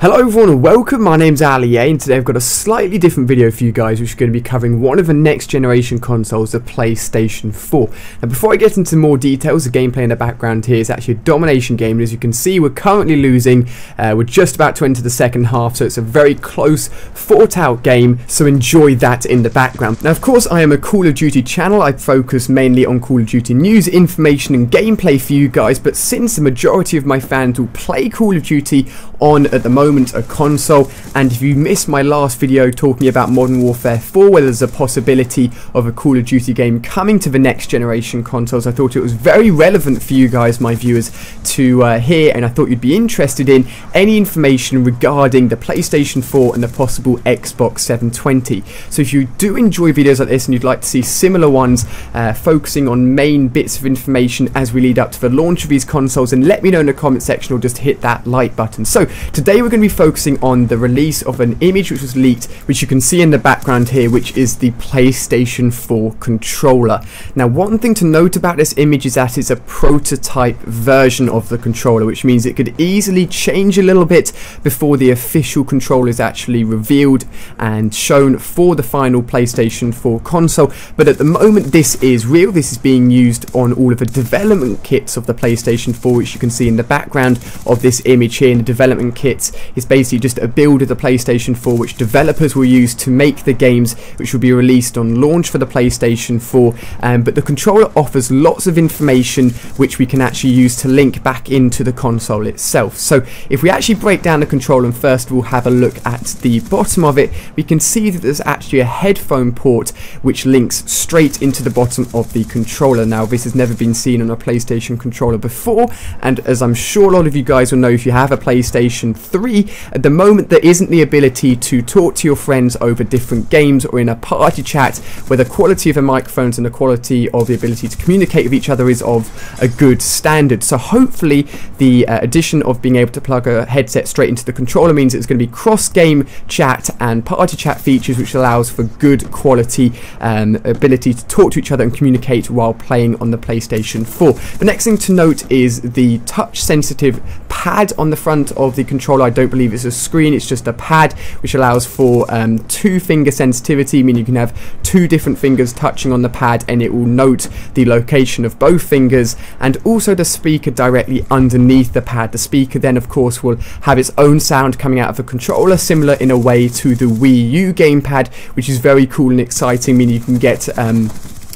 Hello everyone and welcome, my name's Ali and today I've got a slightly different video for you guys which is going to be covering one of the next generation consoles, the PlayStation 4. Now before I get into more details, the gameplay in the background here is actually a domination game, and as you can see we're currently losing, we're just about to enter the second half, so it's a very close, fought out game, so enjoy that in the background. Now of course I am a Call of Duty channel, I focus mainly on Call of Duty news, information and gameplay for you guys, but since the majority of my fans will play Call of Duty on, at the moment, a console, and if you missed my last video talking about Modern Warfare 4, where there's a possibility of a Call of Duty game coming to the next generation consoles, I thought it was very relevant for you guys, my viewers, to hear, and I thought you'd be interested in any information regarding the PlayStation 4 and the possible Xbox 720. So if you do enjoy videos like this and you'd like to see similar ones focusing on main bits of information as we lead up to the launch of these consoles, then let me know in the comment section or just hit that like button. So today we're going to be focusing on the release of an image which was leaked, which you can see in the background here, which is the PlayStation 4 controller. Now one thing to note about this image is that it's a prototype version of the controller, which means it could easily change a little bit before the official controller is actually revealed and shown for the final PlayStation 4 console. But at the moment this is real, this is being used on all of the development kits of the PlayStation 4, which you can see in the background of this image here. In the development kits, it's basically just a build of the PlayStation 4 which developers will use to make the games which will be released on launch for the PlayStation 4, but the controller offers lots of information which we can actually use to link back into the console itself. So if we actually break down the controller and first of all have a look at the bottom of it, we can see that there's actually a headphone port which links straight into the bottom of the controller. Now this has never been seen on a PlayStation controller before, and as I'm sure a lot of you guys will know if you have a PlayStation 3, at the moment there isn't the ability to talk to your friends over different games or in a party chat where the quality of the microphones and the quality of the ability to communicate with each other is of a good standard. So hopefully the addition of being able to plug a headset straight into the controller means it's going to be cross-game chat and party chat features, which allows for good quality ability to talk to each other and communicate while playing on the PlayStation 4. The next thing to note is the touch sensitive pad on the front of the controller. I don't believe it's a screen, it's just a pad which allows for 2 finger sensitivity, meaning you can have 2 different fingers touching on the pad and it will note the location of both fingers, and also the speaker directly underneath the pad. The speaker then of course will have its own sound coming out of the controller, similar in a way to the Wii U gamepad, which is very cool and exciting, meaning you can get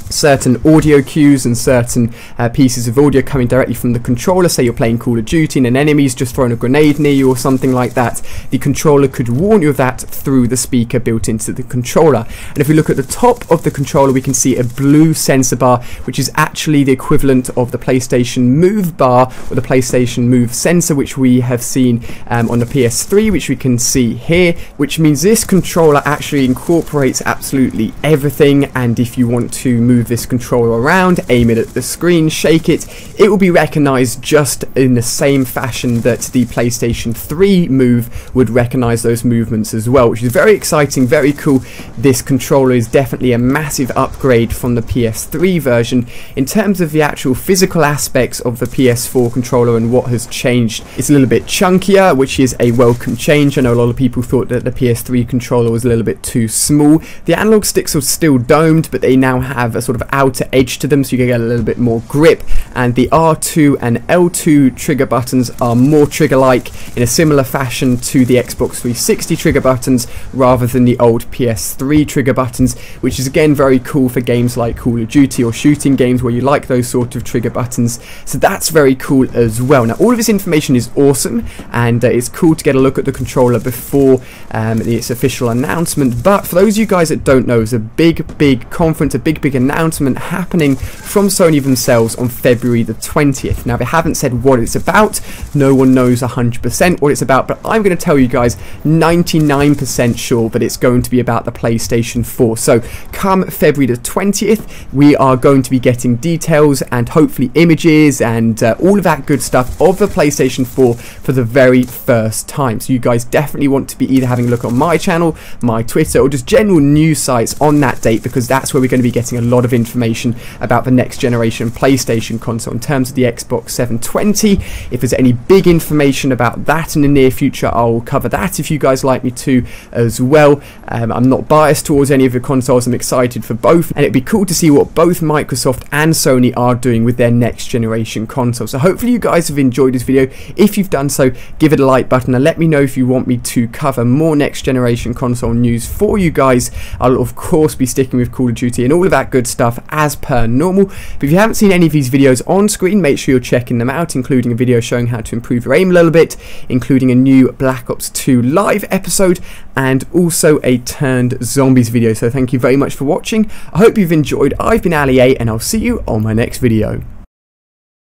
certain audio cues and certain pieces of audio coming directly from the controller. Say you're playing Call of Duty and an enemy's just thrown a grenade near you or something like that, the controller could warn you of that through the speaker built into the controller. And if we look at the top of the controller, we can see a blue sensor bar, which is actually the equivalent of the PlayStation Move bar or the PlayStation Move sensor, which we have seen on the PS3, which we can see here, which means this controller actually incorporates absolutely everything. And if you want to move this controller around, aim it at the screen, shake it, it will be recognized just in the same fashion that the PlayStation 3 Move would recognize those movements as well, which is very exciting, very cool. This controller is definitely a massive upgrade from the PS3 version. In terms of the actual physical aspects of the PS4 controller and what has changed, it's a little bit chunkier, which is a welcome change. I know a lot of people thought that the PS3 controller was a little bit too small. The analog sticks are still domed, but they now have a sort of outer edge to them, so you can get a little bit more grip, and the R2 and L2 trigger buttons are more trigger-like in a similar fashion to the Xbox 360 trigger buttons rather than the old PS3 trigger buttons, which is again very cool for games like Call of Duty or shooting games where you like those sort of trigger buttons. So that's very cool as well. Now all of this information is awesome, and it's cool to get a look at the controller before its official announcement, but for those of you guys that don't know, there's a big conference, a big announcement happening from Sony themselves on February the 20th. Now they haven't said what it's about, no one knows 100% what it's about, but I'm going to tell you guys 99% sure that it's going to be about the PlayStation 4. So come February the 20th, we are going to be getting details and hopefully images and all of that good stuff of the PlayStation 4 for the very first time. So you guys definitely want to be either having a look on my channel, my Twitter, or just general news sites on that date, because that's where we're going to be getting a lot of of information about the next generation PlayStation console in terms of the Xbox 720. If there's any big information about that in the near future, I'll cover that if you guys like me to as well. I'm not biased towards any of the consoles, I'm excited for both, and it'd be cool to see what both Microsoft and Sony are doing with their next generation console. So hopefully you guys have enjoyed this video. If you've done so, give it a like button and let me know if you want me to cover more next generation console news for you guys. I'll of course be sticking with Call of Duty and all of that good stuff as per normal. But if you haven't seen any of these videos on screen, make sure you're checking them out, including a video showing how to improve your aim a little bit, including a new Black Ops 2 live episode, and also a Turned Zombies video. So thank you very much for watching. I hope you've enjoyed. I've been Ali A, and I'll see you on my next video.